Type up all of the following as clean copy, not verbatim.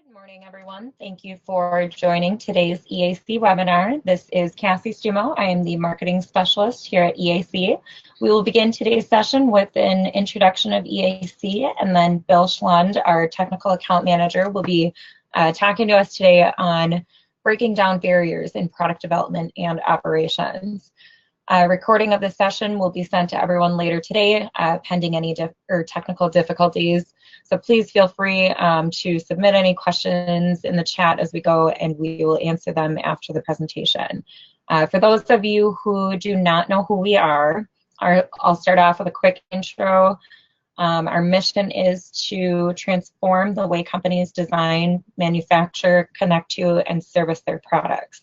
Good morning, everyone. Thank you for joining today's EAC webinar. This is Cassie Stumo. I am the marketing specialist here at EAC. We will begin today's session with an introduction of EAC, and then Bill Schlund, our technical account manager, will be talking to us today on breaking down barriers in product development and operations. A recording of the session will be sent to everyone later today, pending any technical difficulties. So please feel free to submit any questions in the chat as we go, and we will answer them after the presentation. For those of you who do not know who we are, I'll start off with a quick intro. Our mission is to transform the way companies design, manufacture, connect to, and service their products.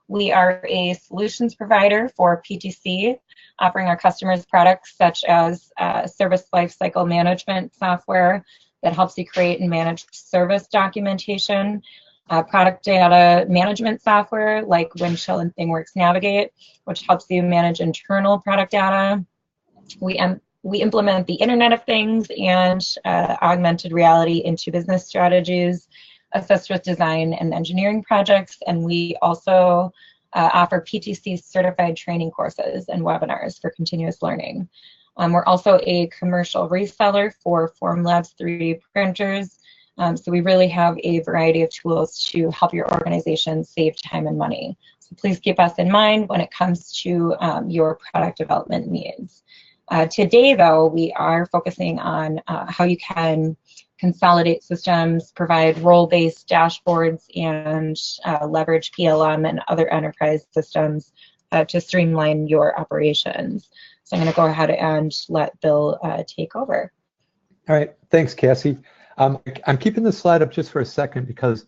We are a solutions provider for PTC, offering our customers products such as service lifecycle management software that helps you create and manage service documentation, product data management software like Windchill and ThingWorx Navigate, which helps you manage internal product data. We implement the Internet of Things and augmented reality into business strategies, assist with design and engineering projects, and we also offer PTC certified training courses and webinars for continuous learning. We're also a commercial reseller for Formlabs 3D printers, so we really have a variety of tools to help your organization save time and money. So please keep us in mind when it comes to your product development needs. Today, though, we are focusing on how you can consolidate systems, provide role-based dashboards, and leverage PLM and other enterprise systems to streamline your operations. So I'm going to go ahead and let Bill take over. All right, thanks, Cassie. I'm keeping this slide up just for a second because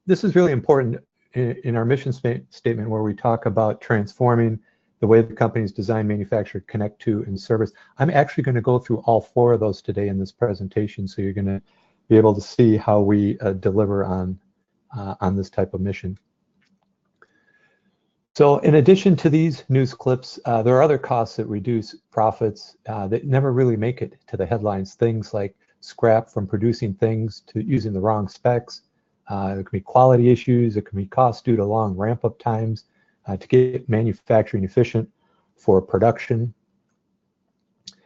this is really important in our mission statement where we talk about transforming the way the companies design, manufacture, connect to, and service. I'm actually going to go through all four of those today in this presentation, so you're going to be able to see how we deliver on this type of mission. So in addition to these news clips, there are other costs that reduce profits that never really make it to the headlines. Things like scrap from producing things to using the wrong specs. There can be quality issues. There can be costs due to long ramp-up times to get manufacturing efficient for production.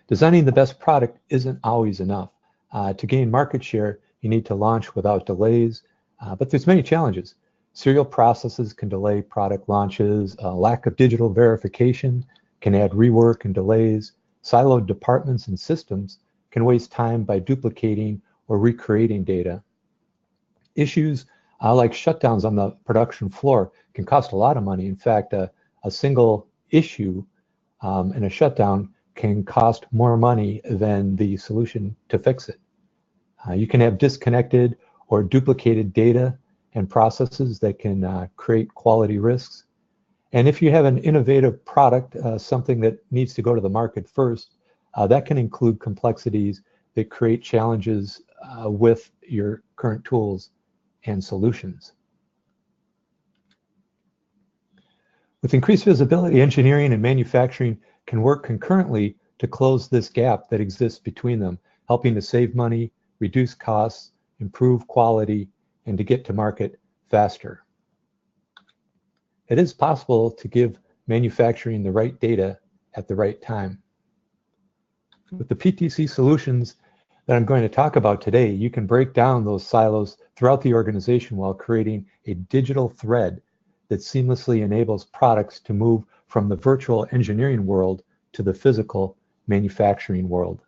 Designing the best product isn't always enough. To gain market share, you need to launch without delays, but there's many challenges. Serial processes can delay product launches. Lack of digital verification can add rework and delays. Siloed departments and systems can waste time by duplicating or recreating data. Issues like shutdowns on the production floor can cost a lot of money. In fact, a single issue and a shutdown can cost more money than the solution to fix it. You can have disconnected or duplicated data and processes that can create quality risks. And if you have an innovative product, something that needs to go to the market first, that can include complexities that create challenges with your current tools and solutions. With increased visibility, engineering and manufacturing can work concurrently to close this gap that exists between them, helping to save money, reduce costs, improve quality, and to get to market faster. It is possible to give manufacturing the right data at the right time. With the PTC solutions that I'm going to talk about today, you can break down those silos throughout the organization while creating a digital thread that seamlessly enables products to move from the virtual engineering world to the physical manufacturing world.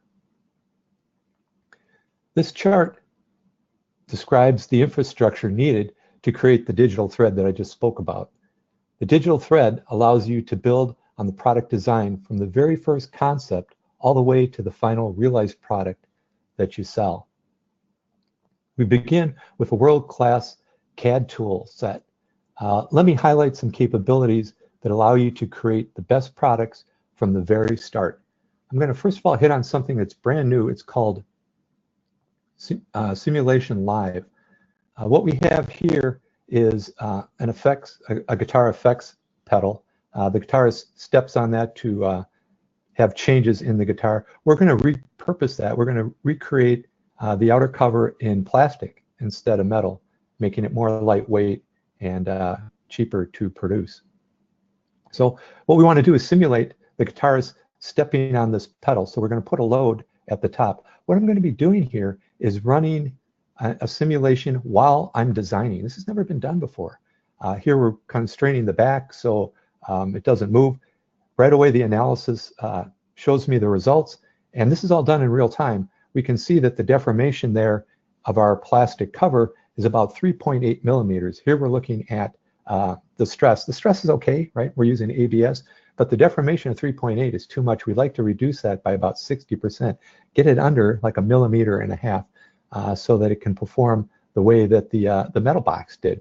This chart describes the infrastructure needed to create the digital thread that I just spoke about. The digital thread allows you to build on the product design from the very first concept all the way to the final realized product that you sell. We begin with a world-class CAD tool set. Let me highlight some capabilities that allow you to create the best products from the very start. I'm going to first of all hit on something that's brand new. It's called Simulation Live. What we have here is a guitar effects pedal. The guitarist steps on that to have changes in the guitar. We're going to repurpose that. We're going to recreate the outer cover in plastic instead of metal, making it more lightweight and cheaper to produce. So what we want to do is simulate the guitarist stepping on this pedal. So we're going to put a load at the top. What I'm going to be doing here is running a simulation while I'm designing. This has never been done before. Here we're constraining the back so it doesn't move. Right away the analysis shows me the results, and this is all done in real time. We can see that the deformation there of our plastic cover is about 3.8 millimeters. Here we're looking at the stress. The stress is okay, right? We're using ABS, but the deformation of 3.8 is too much. We'd like to reduce that by about 60%, get it under like 1.5 millimeters so that it can perform the way that the metal box did.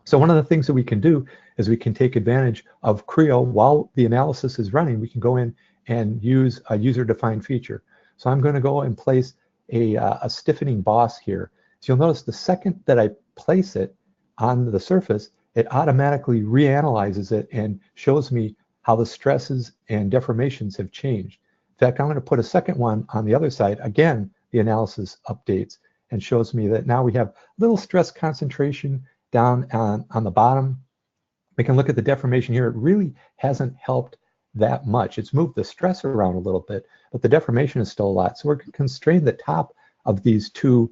So one of the things that we can do is we can take advantage of Creo while the analysis is running. We can go in and use a user-defined feature. So I'm going to go and place a stiffening boss here. So you'll notice the second that I place it on the surface, it automatically reanalyzes it and shows me how the stresses and deformations have changed. In fact, I'm going to put a second one on the other side. Again, the analysis updates and shows me that now we have a little stress concentration down on the bottom. We can look at the deformation here. It really hasn't helped that much. It's moved the stress around a little bit, but the deformation is still a lot. So we're going to constrain the top of these two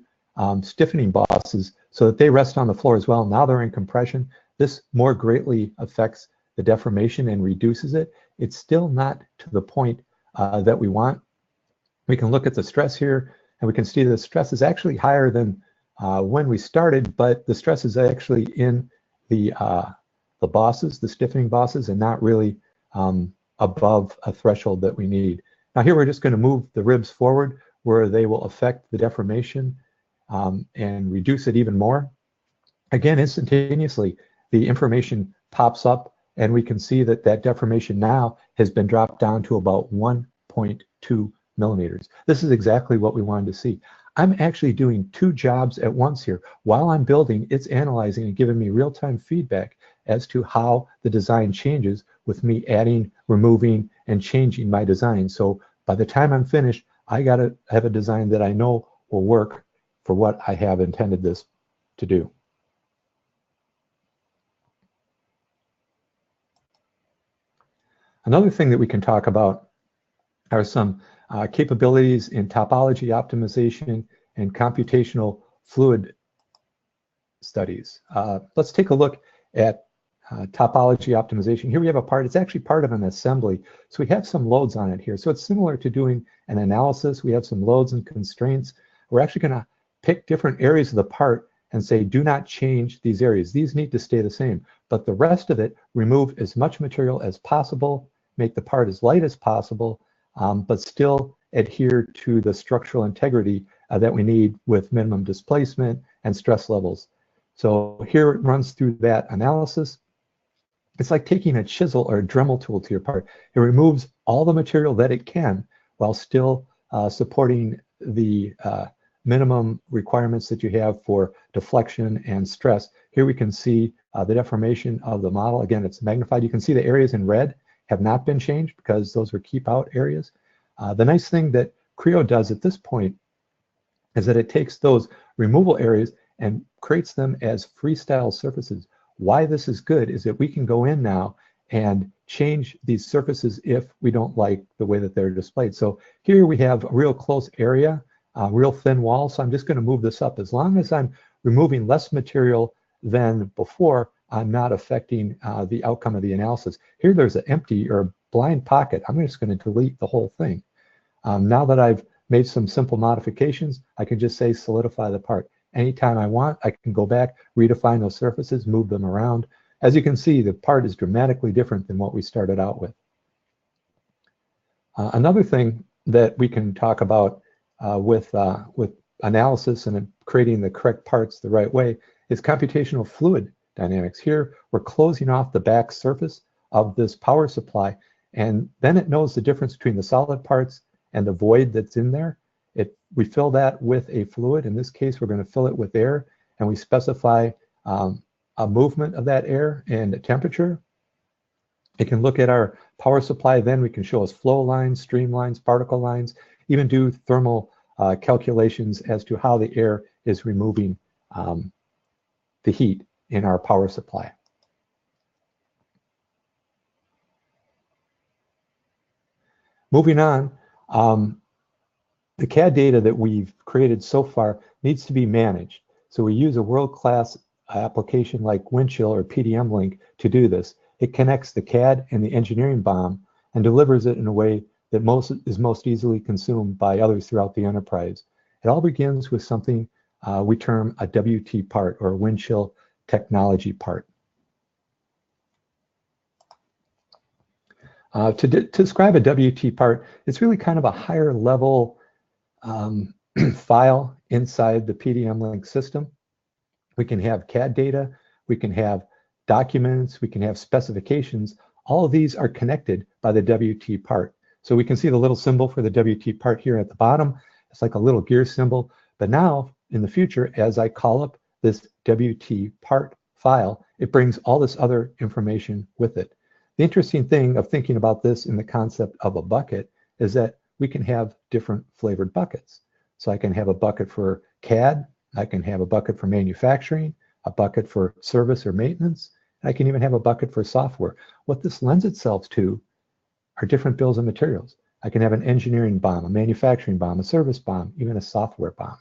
stiffening bosses so that they rest on the floor as well. Now they're in compression. This more greatly affects the deformation and reduces it. It's still not to the point that we want. We can look at the stress here, and we can see the stress is actually higher than when we started, but the stress is actually in the bosses, the stiffening bosses, and not really above a threshold that we need. Now here we're just going to move the ribs forward where they will affect the deformation and reduce it even more. Again, instantaneously, the information pops up and we can see that that deformation now has been dropped down to about 1.2 millimeters. This is exactly what we wanted to see. I'm actually doing two jobs at once here. While I'm building, it's analyzing and giving me real-time feedback as to how the design changes with me adding, removing, and changing my design. So by the time I'm finished, I got to have a design that I know will work for what I have intended this to do. Another thing that we can talk about are some capabilities in topology optimization and computational fluid studies. Let's take a look at topology optimization. Here we have a part, it's actually part of an assembly. So we have some loads on it here. So it's similar to doing an analysis. We have some loads and constraints. We're actually going to pick different areas of the part and say, do not change these areas. These need to stay the same. But the rest of it, remove as much material as possible, make the part as light as possible, but still adhere to the structural integrity that we need with minimum displacement and stress levels. So here it runs through that analysis. It's like taking a chisel or a Dremel tool to your part. It removes all the material that it can while still supporting the minimum requirements that you have for deflection and stress. Here we can see the deformation of the model. Again, it's magnified. You can see the areas in red have not been changed because those were keep out areas. The nice thing that Creo does at this point is that it takes those removal areas and creates them as freestyle surfaces. Why this is good is that we can go in now and change these surfaces if we don't like the way that they're displayed. So here we have a real close area, real thin wall. So I'm just going to move this up. As long as I'm removing less material than before, I'm not affecting the outcome of the analysis. Here there's an empty or blind pocket. I'm just going to delete the whole thing. Now that I've made some simple modifications, I can just say solidify the part. Anytime I want, I can go back, redefine those surfaces, move them around. As you can see, the part is dramatically different than what we started out with. Another thing that we can talk about with analysis and creating the correct parts the right way is computational fluid dynamics. Here, we're closing off the back surface of this power supply, and then it knows the difference between the solid parts and the void that's in there. We fill that with a fluid. In this case, we're going to fill it with air, and we specify a movement of that air and a temperature. It can look at our power supply. Then we can show us flow lines, streamlines, particle lines, even do thermal calculations as to how the air is removing the heat in our power supply. Moving on, the CAD data that we've created so far needs to be managed. So we use a world-class application like Windchill or PDM Link to do this. It connects the CAD and the engineering BOM and delivers it in a way that is most easily consumed by others throughout the enterprise. It all begins with something we term a WT part, or a Windchill technology part. To describe a WT part, it's really kind of a higher level file inside the PDM Link system. We can have CAD data, we can have documents, we can have specifications. All of these are connected by the WT part. So we can see the little symbol for the WT part here at the bottom. It's like a little gear symbol. But now, in the future, as I call up this WT part file, it brings all this other information with it. The interesting thing of thinking about this in the concept of a bucket is that we can have different flavored buckets. So I can have a bucket for CAD, I can have a bucket for manufacturing, a bucket for service or maintenance, and I can even have a bucket for software. What this lends itself to are different bills of materials. I can have an engineering BOM, a manufacturing BOM, a service BOM, even a software BOM.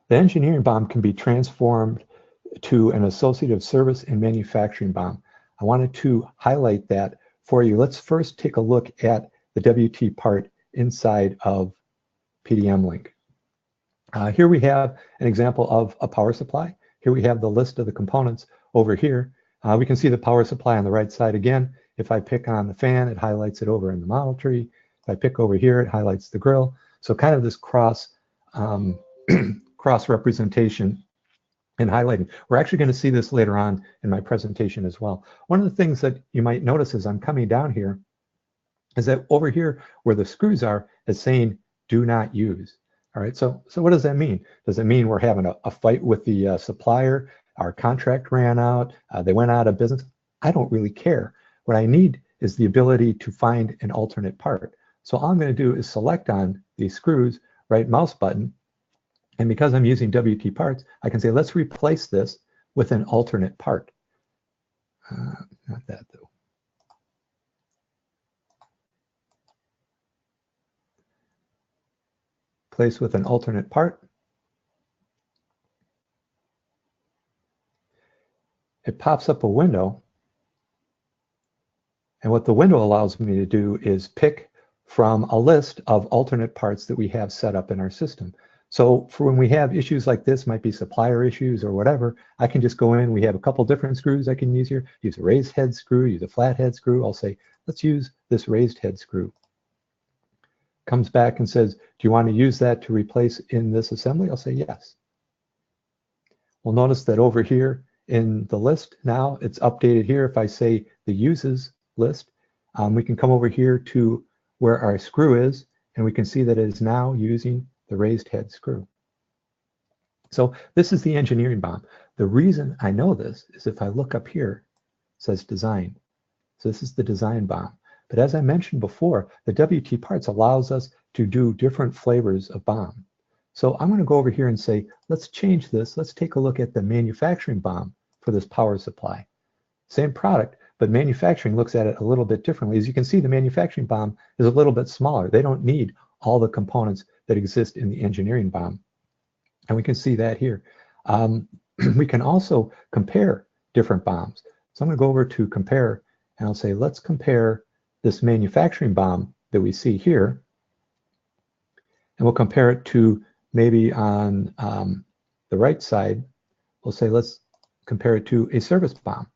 The engineering BOM can be transformed to an associative service and manufacturing BOM. I wanted to highlight that for you. Let's first take a look at the WT part inside of PDM Link. Here we have an example of a power supply. Here we have the list of the components over here. We can see the power supply on the right side again. If I pick on the fan, it highlights it over in the model tree. If I pick over here, it highlights the grill. So kind of this cross representation and highlighting. We're actually going to see this later on in my presentation as well. One of the things that you might notice as I'm coming down here is that over here where the screws are, it's saying do not use. All right, so what does that mean? Does it mean we're having a fight with the supplier? Our contract ran out, they went out of business? I don't really care. What I need is the ability to find an alternate part. So all I'm going to do is select on these screws, right mouse button, and because I'm using WT parts, I can say, let's replace this with an alternate part. Not that though. Place with an alternate part. It pops up a window. And what the window allows me to do is pick from a list of alternate parts that we have set up in our system. So for when we have issues like this, might be supplier issues or whatever, I can just go in. We have a couple different screws I can use here. Use a raised head screw, use a flat head screw. I'll say, let's use this raised head screw. Comes back and says, do you want to use that to replace in this assembly? I'll say yes. We'll notice that over here in the list now, it's updated here. If I say the uses list, we can come over here to where our screw is, and we can see that it is now using the raised head screw. So this is the engineering BOM. The reason I know this is if I look up here, it says design. So this is the design BOM. But as I mentioned before, the WT parts allows us to do different flavors of BOM. So I'm going to go over here and say, let's change this. Let's take a look at the manufacturing BOM for this power supply. Same product, but manufacturing looks at it a little bit differently. As you can see, the manufacturing BOM is a little bit smaller. They don't need all the components that exist in the engineering BOM. And we can see that here. We can also compare different BOMs. So I'm going to go over to compare, and I'll say, let's compare this manufacturing BOM that we see here, and we'll compare it to maybe on the right side. We'll say, let's compare it to a service BOM.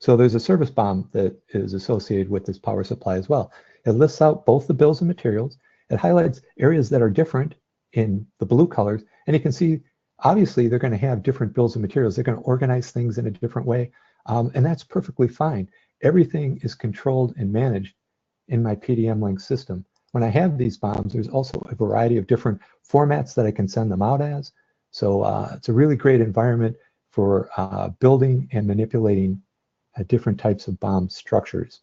So there's a service BOM that is associated with this power supply as well. It lists out both the bills of materials. It highlights areas that are different in the blue colors, and you can see obviously they're going to have different bills of materials. They're going to organize things in a different way, and that's perfectly fine. Everything is controlled and managed in my PDM Link system. When I have these BOMs, there's also a variety of different formats that I can send them out as. So it's a really great environment for building and manipulating different types of BOM structures.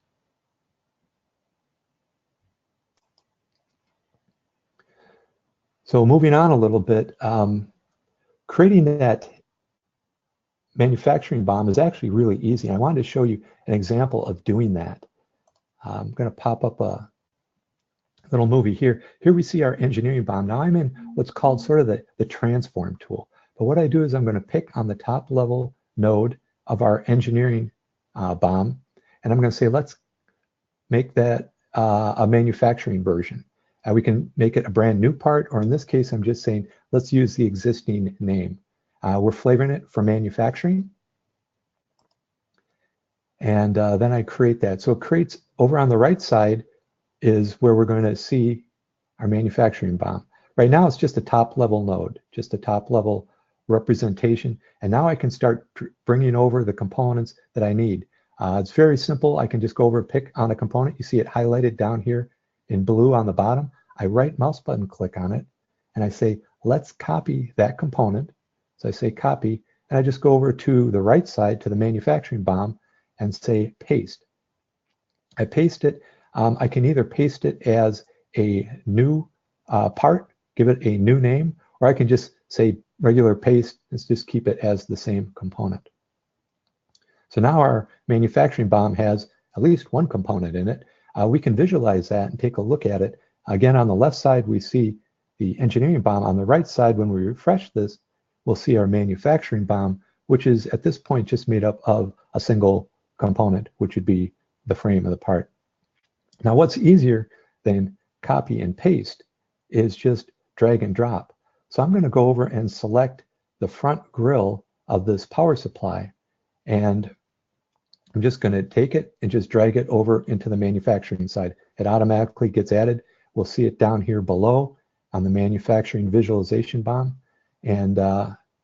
So moving on a little bit, creating that manufacturing BOM is actually really easy. I wanted to show you an example of doing that. I'm going to pop up a little movie here. Here we see our engineering BOM. Now I'm in what's called sort of the transform tool. But what I do is I'm going to pick on the top level node of our engineering BOM, and I'm going to say, let's make that a manufacturing version. We can make it a brand new part, or in this case, I'm just saying, let's use the existing name. We're flavoring it for manufacturing. And then I create that. So it creates, over on the right side is where we're going to see our manufacturing BOM. Right now, it's just a top level node, just a top level representation. And now I can start bringing over the components that I need. It's very simple. I can just go over, pick on a component. You see it highlighted down here in blue on the bottom. I right mouse button click on it, and I say, let's copy that component. So I say copy, and I just go over to the right side to the manufacturing BOM and say paste. I paste it. I can either paste it as a new part, give it a new name, or I can just say regular paste and just keep it as the same component. So now our manufacturing BOM has at least one component in it. We can visualize that and take a look at it. Again, on the left side, we see the engineering BOM. On the right side, when we refresh this, we'll see our manufacturing BOM, which is at this point just made up of a single component, which would be the frame of the part. Now, what's easier than copy and paste is just drag and drop. So I'm going to go over and select the front grille of this power supply, and I'm just going to take it and just drag it over into the manufacturing side. It automatically gets added. We'll see it down here below on the manufacturing visualization BOM. And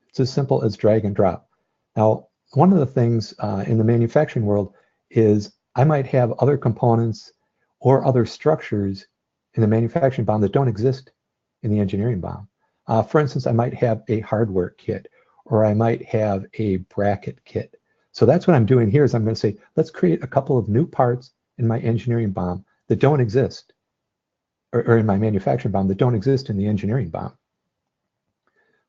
it's as simple as drag and drop. Now, one of the things in the manufacturing world is I might have other components or other structures in the manufacturing BOM that don't exist in the engineering BOM. For instance, I might have a hardware kit, or I might have a bracket kit. So that's what I'm doing here is I'm going to say, let's create a couple of new parts in my engineering BOM that don't exist, or in my manufacturing BOM that don't exist in the engineering BOM.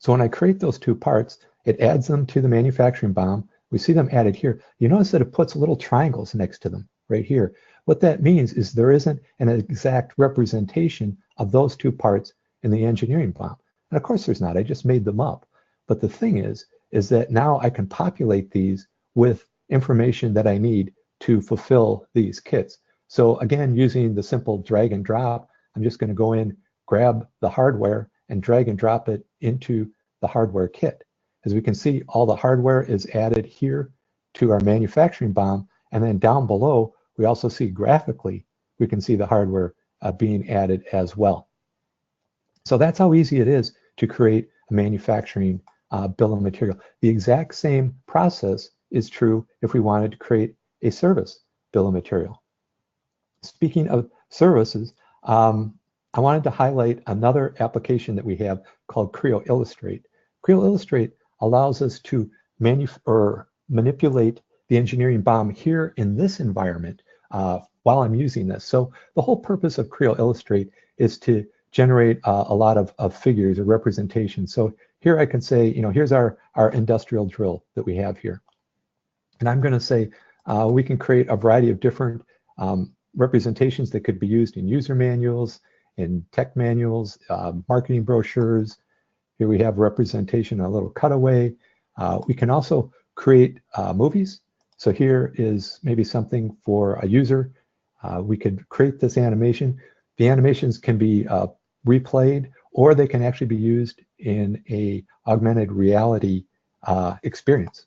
So when I create those two parts, it adds them to the manufacturing BOM. We see them added here. You notice that it puts little triangles next to them right here. What that means is there isn't an exact representation of those two parts in the engineering BOM. And of course there's not, I just made them up. But the thing is that now I can populate these with information that I need to fulfill these kits. So again, using the simple drag and drop, I'm just going to go in, grab the hardware, and drag and drop it into the hardware kit. As we can see, all the hardware is added here to our manufacturing BOM, and then down below, we also see graphically, we can see the hardware being added as well. So that's how easy it is to create a manufacturing bill of material. The exact same process is true if we wanted to create a service bill of material. Speaking of services, I wanted to highlight another application that we have called Creo Illustrate. Creo Illustrate allows us to manipulate the engineering BOM here in this environment while I'm using this. So the whole purpose of Creo Illustrate is to generate a lot of figures or representations. So here I can say, you know, here's our industrial drill that we have here. And I'm going to say we can create a variety of different representations that could be used in user manuals, in tech manuals, marketing brochures. Here we have representation, a little cutaway. We can also create movies. So here is maybe something for a user. We could create this animation. The animations can be replayed, or they can actually be used in a augmented reality experience.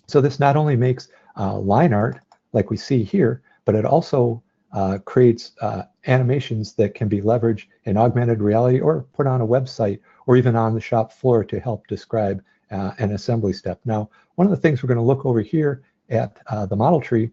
So this not only makes line art like we see here, but it also creates animations that can be leveraged in augmented reality or put on a website or even on the shop floor to help describe an assembly step. Now, one of the things we're going to look over here at the model tree,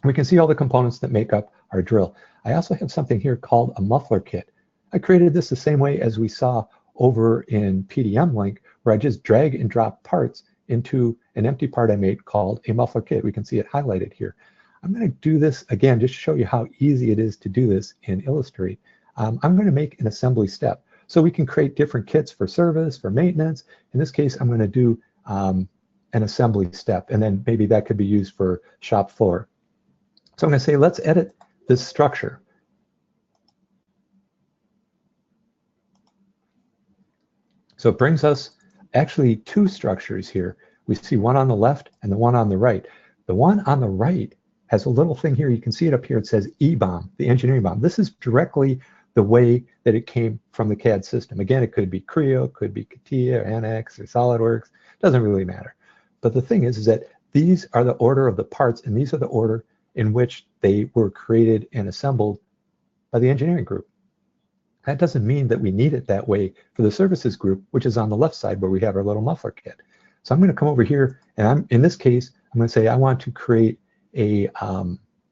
we can see all the components that make up our drill. I also have something here called a muffler kit. I created this the same way as we saw over in PDM Link, where I just drag and drop parts into an empty part I made called a muffler kit. We can see it highlighted here. I'm going to do this again just to show you how easy it is to do this in Illustrate. I'm going to make an assembly step. So we can create different kits for service, for maintenance. In this case, I'm going to do an assembly step, and then maybe that could be used for shop floor. So I'm going to say, let's edit this structure. So it brings us actually two structures here. We see one on the left and the one on the right. The one on the right has a little thing here. You can see it up here. It says EBOM, the engineering BOM. This is directly the way that it came from the CAD system. Again, it could be Creo, could be CATIA, or NX, or SolidWorks. Doesn't really matter. But the thing is that these are the order of the parts, and these are the order in which they were created and assembled by the engineering group. That doesn't mean that we need it that way for the services group, which is on the left side where we have our little muffler kit. So I'm going to come over here, and in this case, I'm going to say I want to create a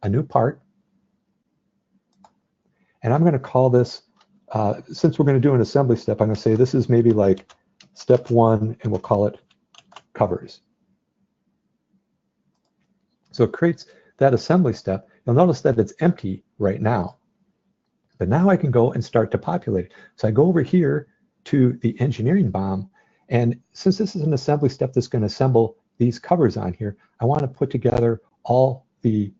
new part. And I'm going to call this, since we're going to do an assembly step, I'm going to say this is maybe like step 1, and we'll call it covers. So it creates that assembly step. You'll notice that it's empty right now. But now I can go and start to populate it. So I go over here to the engineering BOM, and since this is an assembly step that's going to assemble these covers on here, I want to put together all the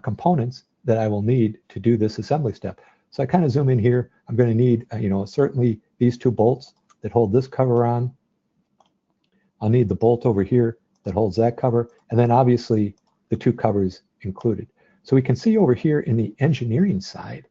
components that I will need to do this assembly step. So I kind of zoom in here. I'm going to need, certainly these two bolts that hold this cover on. I'll need the bolt over here that holds that cover, and then obviously the two covers included. So we can see over here in the engineering side,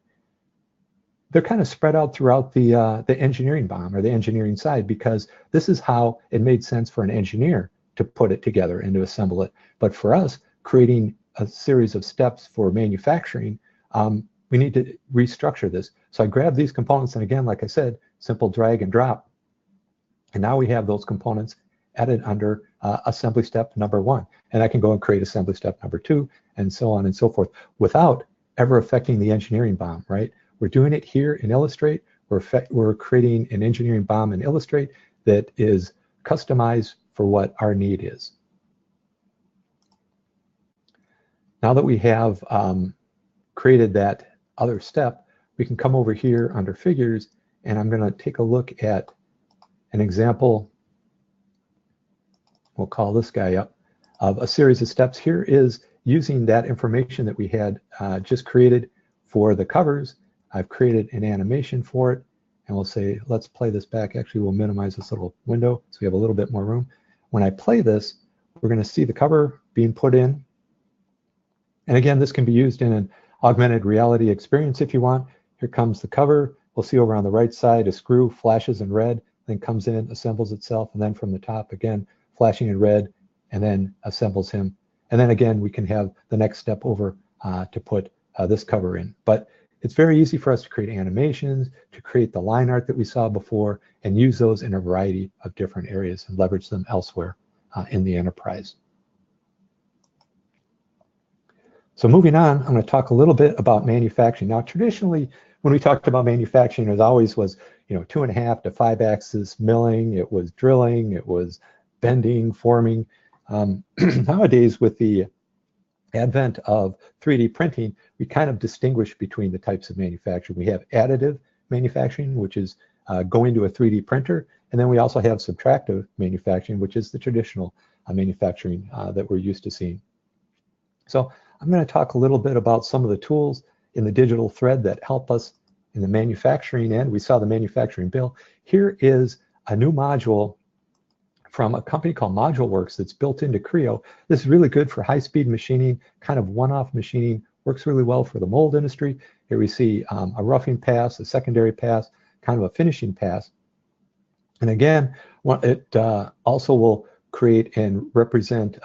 they're kind of spread out throughout the engineering BOM, or the engineering side, because this is how it made sense for an engineer to put it together and to assemble it. But for us, creating a series of steps for manufacturing, we need to restructure this. So I grab these components, and again, like I said, simple drag and drop. And now we have those components added under assembly step number 1. And I can go and create assembly step number 2, and so on and so forth, without ever affecting the engineering BOM, right? We're doing it here in Illustrate. We're creating an engineering BOM in Illustrate that is customized for what our need is. Now that we have created that other step, we can come over here under Figures, and I'm going to take a look at an example. We'll call this guy up, of a series of steps. Here is using that information that we had just created for the covers. I've created an animation for it, and we'll say, let's play this back. Actually, we'll minimize this little window so we have a little bit more room. When I play this, we're going to see the cover being put in. And again, this can be used in an augmented reality experience if you want. Here comes the cover. We'll see over on the right side, a screw flashes in red, then comes in, assembles itself, and then from the top, again, flashing in red, and then assembles him. And then again, we can have the next step over to put this cover in. But it's very easy for us to create animations, to create the line art that we saw before, and use those in a variety of different areas and leverage them elsewhere in the enterprise. So moving on, I'm going to talk a little bit about manufacturing. Now, traditionally, when we talked about manufacturing, it always was, 2.5 to 5 axis milling. It was drilling. It was bending, forming. Nowadays, with the advent of 3D printing, we kind of distinguish between the types of manufacturing. We have additive manufacturing, which is going to a 3D printer, and then we also have subtractive manufacturing, which is the traditional manufacturing that we're used to seeing. So I'm going to talk a little bit about some of the tools in the digital thread that help us in the manufacturing end. We saw the manufacturing bill. Here is a new module from a company called ModuleWorks that's built into Creo. This is really good for high-speed machining, kind of one-off machining, works really well for the mold industry. Here we see a roughing pass, a secondary pass, kind of a finishing pass. And again, it also will create and represent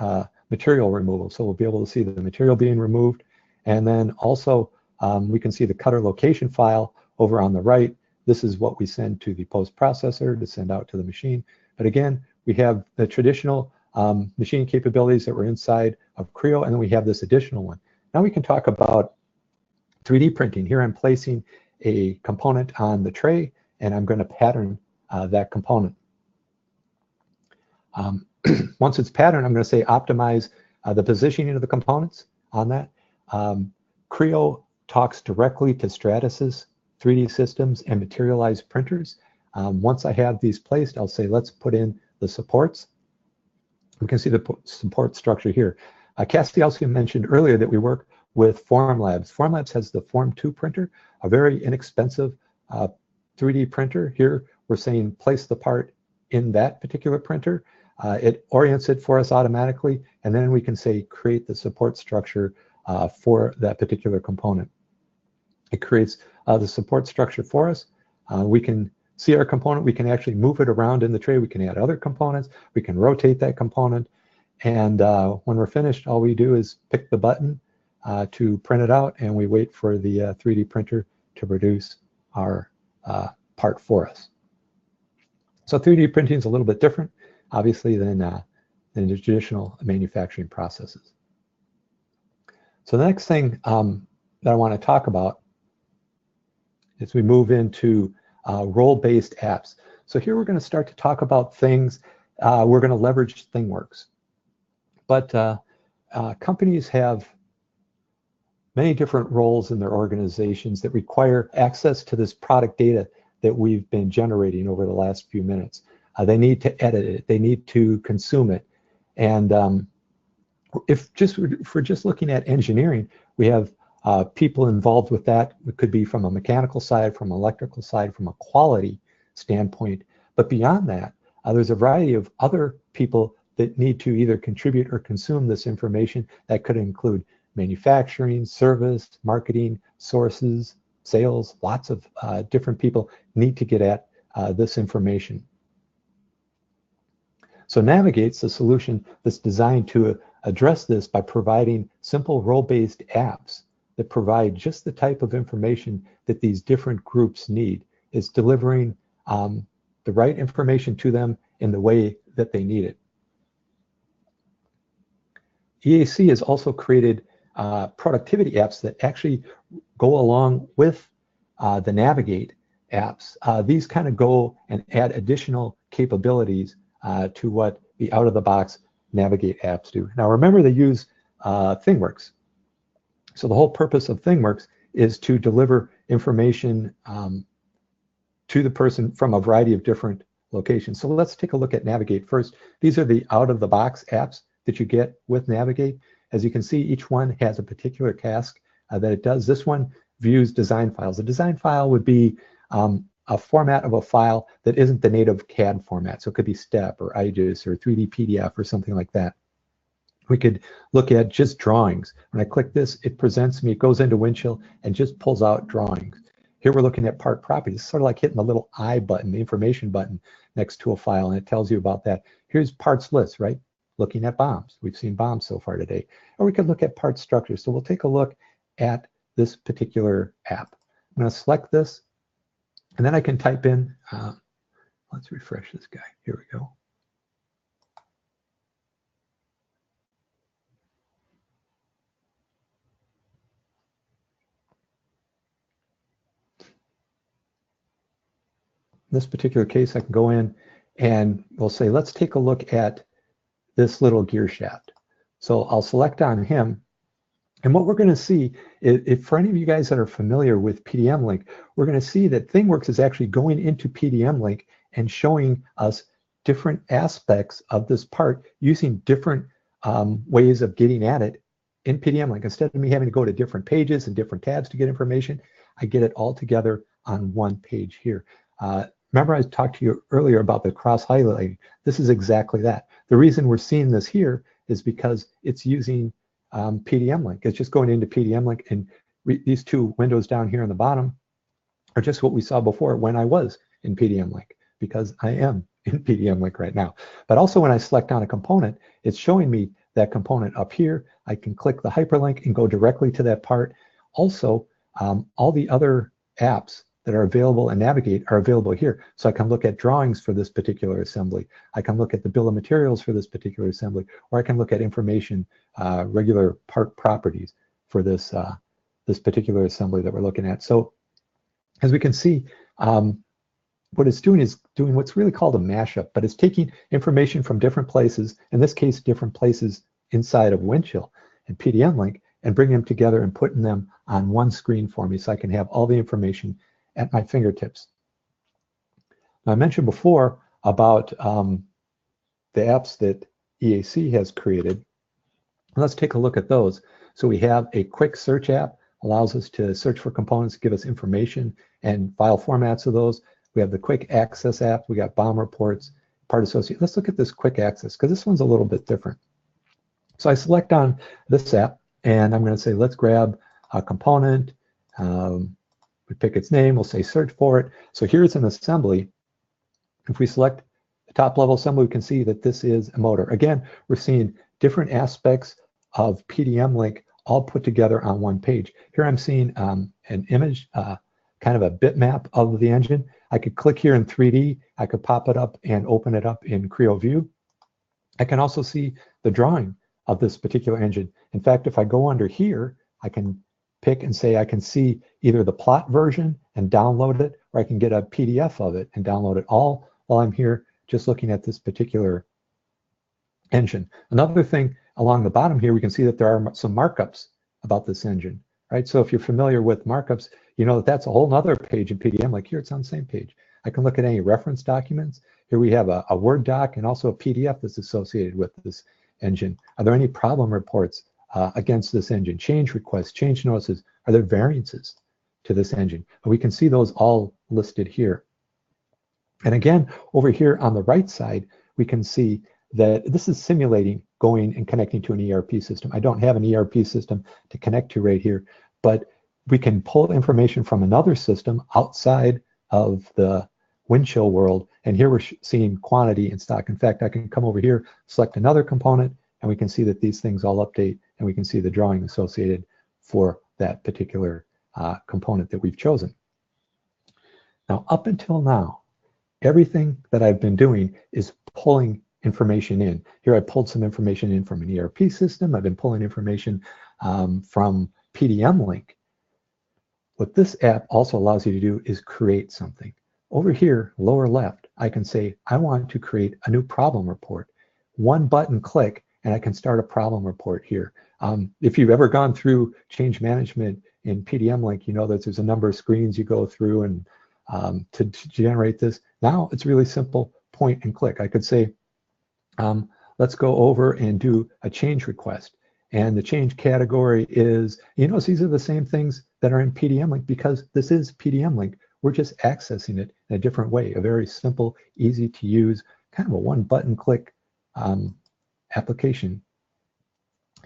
material removal. So we'll be able to see the material being removed. And then also we can see the cutter location file over on the right. This is what we send to the post-processor to send out to the machine. But again, we have the traditional machining capabilities that were inside of Creo, and then we have this additional one. Now we can talk about 3D printing. Here I'm placing a component on the tray, and I'm going to pattern that component. Once it's patterned, I'm going to say optimize the positioning of the components on that. Creo talks directly to Stratasys 3D systems and materialized printers. Once I have these placed, I'll say, let's put in the supports. We can see the support structure here. Cassie also mentioned earlier that we work with Formlabs. Formlabs has the Form 2 printer, a very inexpensive 3D printer. Here we're saying place the part in that particular printer. It orients it for us automatically, and then we can say create the support structure for that particular component. It creates the support structure for us. We can see our component. We can actually move it around in the tray. We can add other components. We can rotate that component. And when we're finished, all we do is pick the button to print it out, and we wait for the 3D printer to produce our part for us. So 3D printing is a little bit different, obviously, than the traditional manufacturing processes. So the next thing that I want to talk about is we move into role-based apps. So here we're going to start to talk about things. We're going to leverage ThingWorx. But companies have many different roles in their organizations that require access to this product data that we've been generating over the last few minutes. They need to edit it. They need to consume it. And if we're just looking at engineering, we have people involved with that. It could be from a mechanical side, from an electrical side, from a quality standpoint. But beyond that, there's a variety of other people that need to either contribute or consume this information. That could include manufacturing, service, marketing, sources, sales. Lots of different people need to get at this information. So Navigate's a solution that's designed to address this by providing simple role-based apps that provide just the type of information that these different groups need. It's delivering the right information to them in the way that they need it. EAC has also created productivity apps that actually go along with the Navigate apps. These kind of go and add additional capabilities to what the out-of-the-box Navigate apps do. Now remember, they use ThingWorx. So the whole purpose of ThingWorx is to deliver information to the person from a variety of different locations. So let's take a look at Navigate first. These are the out-of-the-box apps that you get with Navigate. As you can see, each one has a particular task that it does. This one views design files. A design file would be a format of a file that isn't the native CAD format. So it could be STEP or IGES or 3D PDF or something like that. We could look at just drawings. When I click this, it presents me, it goes into Windchill and just pulls out drawings. Here we're looking at part properties. It's sort of like hitting the little I button, the information button next to a file, and it tells you about that. Here's parts list, right? Looking at bombs. We've seen bombs so far today. Or we could look at part structure. So we'll take a look at this particular app. I'm going to select this, and then I can type in, let's refresh this guy. Here we go. In this particular case, I can go in and we'll say, let's take a look at this little gear shaft. So I'll select on him. And what we're going to see is, if for any of you guys that are familiar with PDM Link, we're going to see that ThingWorx is actually going into PDM Link and showing us different aspects of this part using different ways of getting at it in PDM Link. Instead of me having to go to different pages and different tabs to get information, I get it all together on one page here. Remember I talked to you earlier about the cross-highlighting. This is exactly that. The reason we're seeing this here is because it's using PDM Link. It's just going into PDM Link, and these two windows down here on the bottom are just what we saw before when I was in PDM Link, because I am in PDM Link right now. But also when I select on a component, it's showing me that component up here. I can click the hyperlink and go directly to that part. Also, all the other apps that are available and Navigate are available here. So I can look at drawings for this particular assembly. I can look at the bill of materials for this particular assembly, or I can look at information, regular part properties for this, this particular assembly that we're looking at. So as we can see, what it's doing is doing what's really called a mashup, but it's taking information from different places, in this case, different places inside of Windchill and PDM Link, and bringing them together and putting them on one screen for me so I can have all the information at my fingertips. Now, I mentioned before about the apps that EAC has created. Let's take a look at those. So we have a quick search app, allows us to search for components, give us information and file formats of those. We have the quick access app. We got BOM reports, part associate. Let's look at this quick access because this one's a little bit different. So I select on this app and I'm going to say, let's grab a component. We pick its name, we'll say search for it. So here's an assembly. If we select the top level assembly, we can see that this is a motor. Again, we're seeing different aspects of PDM Link all put together on one page. Here I'm seeing an image, kind of a bitmap of the engine. I could click here in 3D. I could pop it up and open it up in Creo View. I can also see the drawing of this particular engine. In fact, if I go under here, I can pick and say I can see either the plot version and download it, or I can get a PDF of it and download it all while I'm here just looking at this particular engine. Another thing along the bottom here, we can see that there are some markups about this engine, right? So if you're familiar with markups, you know that that's a whole nother page in PDM. Like here, it's on the same page. I can look at any reference documents. Here we have a Word doc and also a PDF that's associated with this engine. Are there any problem reports against this engine? Change requests, change notices. Are there variances to this engine? And we can see those all listed here. And again, over here on the right side, we can see that this is simulating going and connecting to an ERP system. I don't have an ERP system to connect to right here, but we can pull information from another system outside of the Windchill world. And here we're seeing quantity in stock. In fact, I can come over here, select another component, and we can see that these things all update, and we can see the drawing associated for that particular component that we've chosen. Now, up until now, everything that I've been doing is pulling information in. Here I pulled some information in from an ERP system. I've been pulling information from PDM Link. What this app also allows you to do is create something. Over here, lower left, I can say, I want to create a new problem report. One button click, and I can start a problem report here. If you've ever gone through change management in PDM Link, you know that there's a number of screens you go through and to generate this. Now it's really simple, point and click. I could say, let's go over and do a change request. And the change category is, you notice these are the same things that are in PDM Link because this is PDM Link. We're just accessing it in a different way, a very simple, easy to use, kind of a one button click application.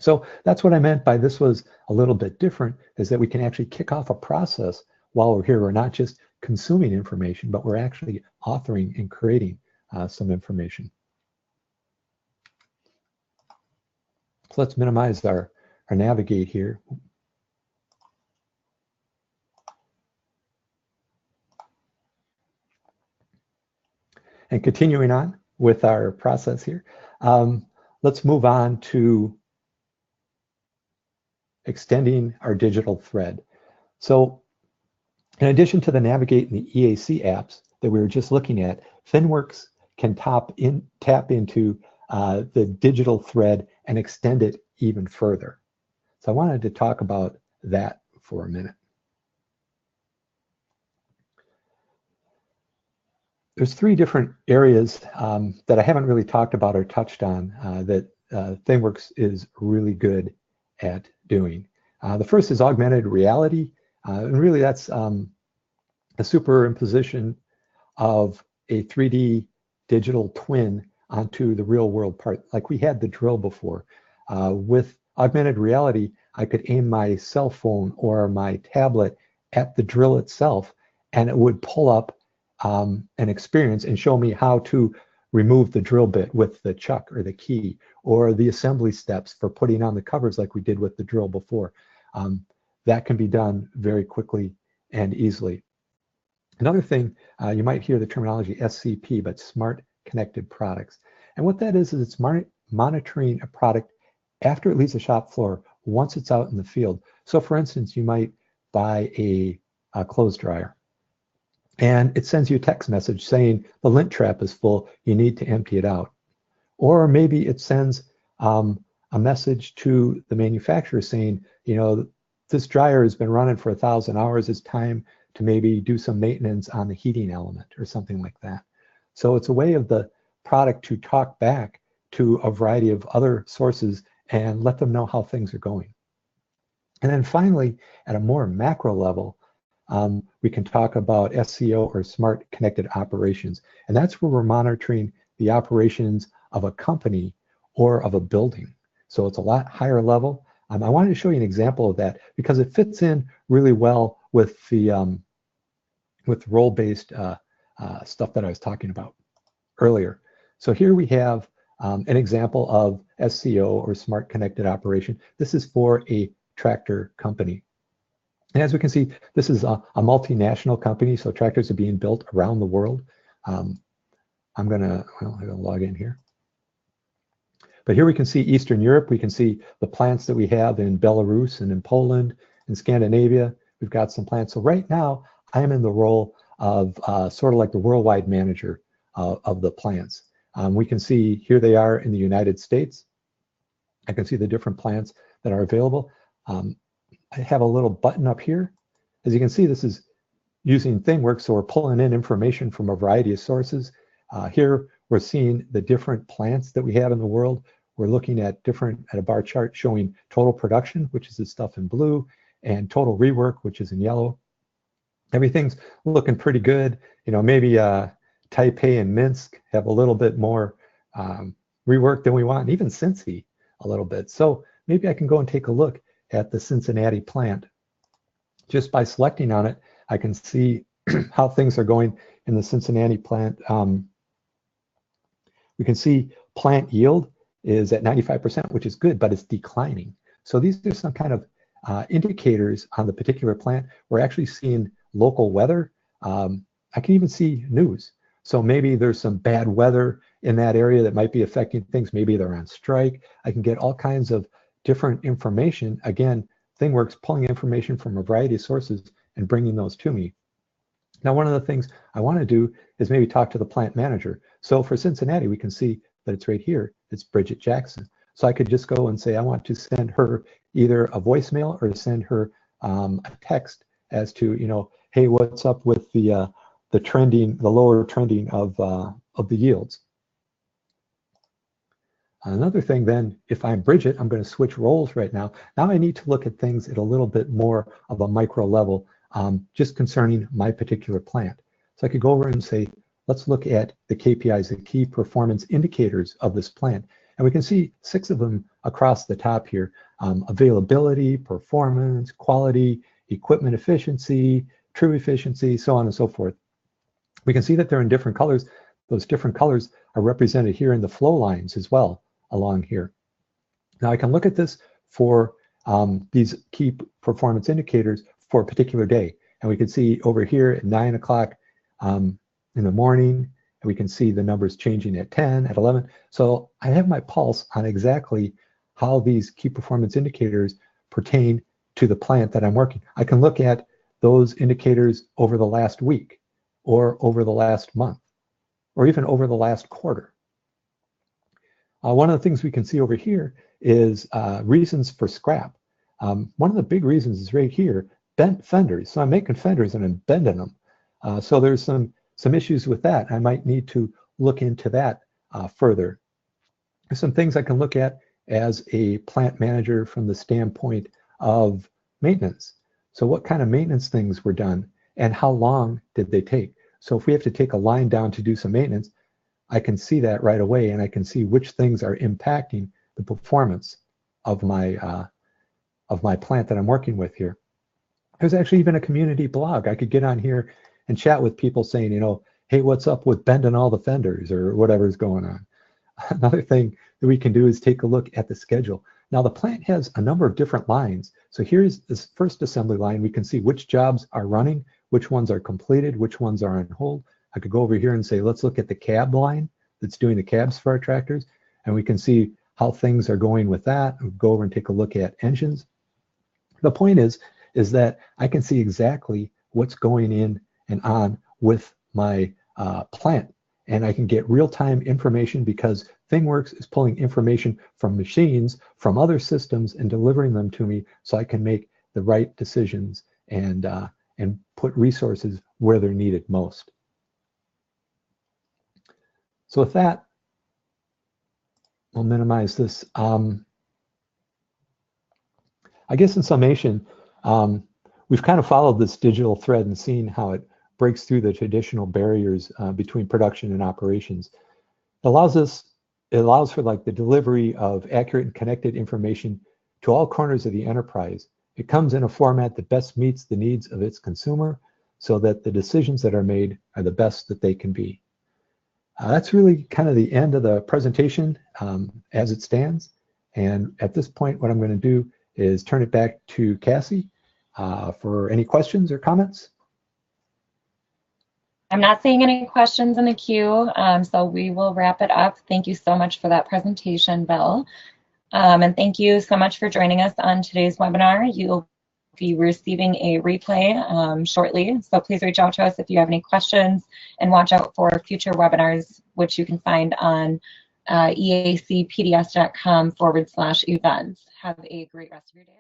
So that's what I meant by this was a little bit different, is that we can actually kick off a process while we're here. We're not just consuming information, but we're actually authoring and creating some information. So let's minimize our navigate here. And continuing on with our process here, let's move on to extending our digital thread. So in addition to the Navigate and the EAC apps that we were just looking at, ThinWorks can tap into the digital thread and extend it even further. So I wanted to talk about that for a minute. There's three different areas that I haven't really talked about or touched on that ThinWorks is really good at doing. The first is augmented reality. And really that's a superimposition of a 3D digital twin onto the real world part. Like we had the drill before. With augmented reality, I could aim my cell phone or my tablet at the drill itself, and it would pull up an experience and show me how to remove the drill bit with the chuck or the key, or the assembly steps for putting on the covers like we did with the drill before. That can be done very quickly and easily. Another thing, you might hear the terminology SCP, but Smart Connected Products. And what that is it's monitoring a product after it leaves the shop floor, once it's out in the field. So for instance, you might buy a clothes dryer, and it sends you a text message saying the lint trap is full, you need to empty it out. Or maybe it sends a message to the manufacturer saying, you know, this dryer has been running for 1,000 hours, it's time to maybe do some maintenance on the heating element or something like that. So it's a way of the product to talk back to a variety of other sources and let them know how things are going. And then finally, at a more macro level, we can talk about SCO, or Smart Connected Operations. And that's where we're monitoring the operations of a company or of a building. So it's a lot higher level. I wanted to show you an example of that because it fits in really well with the role-based stuff that I was talking about earlier. So here we have an example of SCO, or Smart Connected Operation. This is for a tractor company. And as we can see, this is a multinational company, so tractors are being built around the world. I'm gonna log in here. But here we can see Eastern Europe. We can see the plants that we have in Belarus and in Poland and Scandinavia. We've got some plants. So right now, I am in the role of sort of like the worldwide manager of the plants. We can see here they are in the United States. I can see the different plants that are available. I have a little button up here. As you can see, this is using ThingWorx, so we're pulling in information from a variety of sources. Here, we're seeing the different plants that we have in the world. We're looking at a bar chart showing total production, which is the stuff in blue, and total rework, which is in yellow. Everything's looking pretty good. You know, maybe Taipei and Minsk have a little bit more rework than we want, and even Cincy a little bit. So maybe I can go and take a look at the Cincinnati plant. Just by selecting on it, I can see how things are going in the Cincinnati plant. We can see plant yield is at 95%, which is good, but it's declining. So these are some kind of indicators on the particular plant. We're actually seeing local weather. I can even see news. So maybe there's some bad weather in that area that might be affecting things. Maybe they're on strike. I can get all kinds of different information. Again, ThingWorx pulling information from a variety of sources and bringing those to me. Now, one of the things I want to do is maybe talk to the plant manager. So for Cincinnati, we can see that it's right here. It's Bridget Jackson. So I could just go and say, I want to send her either a voicemail or send her a text as to, you know, hey, what's up with the lower trending of the yields. Another thing then, if I'm Bridget, I'm going to switch roles right now. Now I need to look at things at a little bit more of a micro level, just concerning my particular plant. So I could go over and say, let's look at the KPIs, the key performance indicators of this plant. And we can see 6 of them across the top here: availability, performance, quality, equipment efficiency, true efficiency, so on and so forth. We can see that they're in different colors. Those different colors are represented here in the flow lines as well along here. Now I can look at this for these key performance indicators for a particular day. And we can see over here at 9 o'clock in the morning, and we can see the numbers changing at 10, at 11. So I have my pulse on exactly how these key performance indicators pertain to the plant that I'm working. I can look at those indicators over the last week, or over the last month, or even over the last quarter. One of the things we can see over here is reasons for scrap. One of the big reasons is right here, bent fenders. So I'm making fenders and I'm bending them. So there's some issues with that. I might need to look into that further. There's some things I can look at as a plant manager from the standpoint of maintenance. So what kind of maintenance things were done and how long did they take? So if we have to take a line down to do some maintenance, I can see that right away, and I can see which things are impacting the performance of my plant that I'm working with here. There's actually even a community blog. I could get on here and chat with people saying, you know, hey, what's up with bending all the fenders or whatever's going on. Another thing that we can do is take a look at the schedule. Now the plant has a number of different lines. So here's this first assembly line. We can see which jobs are running, which ones are completed, which ones are on hold. I could go over here and say, let's look at the cab line that's doing the cabs for our tractors. And we can see how things are going with that. We'll go over and take a look at engines. The point is that I can see exactly what's going in and on with my plant. And I can get real-time information because ThingWorx is pulling information from machines, from other systems, and delivering them to me so I can make the right decisions and put resources where they're needed most. So with that, we'll minimize this. I guess in summation, we've kind of followed this digital thread and seen how it breaks through the traditional barriers between production and operations. It allows for like the delivery of accurate and connected information to all corners of the enterprise. It comes in a format that best meets the needs of its consumer so that the decisions that are made are the best that they can be. That's really kind of the end of the presentation as it stands. And at this point, what I'm going to do is turn it back to Cassie for any questions or comments. I'm not seeing any questions in the queue, so we will wrap it up. Thank you so much for that presentation, Bill. And thank you so much for joining us on today's webinar. You'll be receiving a replay shortly, so please reach out to us if you have any questions, and watch out for future webinars, which you can find on eacpds.com/events. Have a great rest of your day.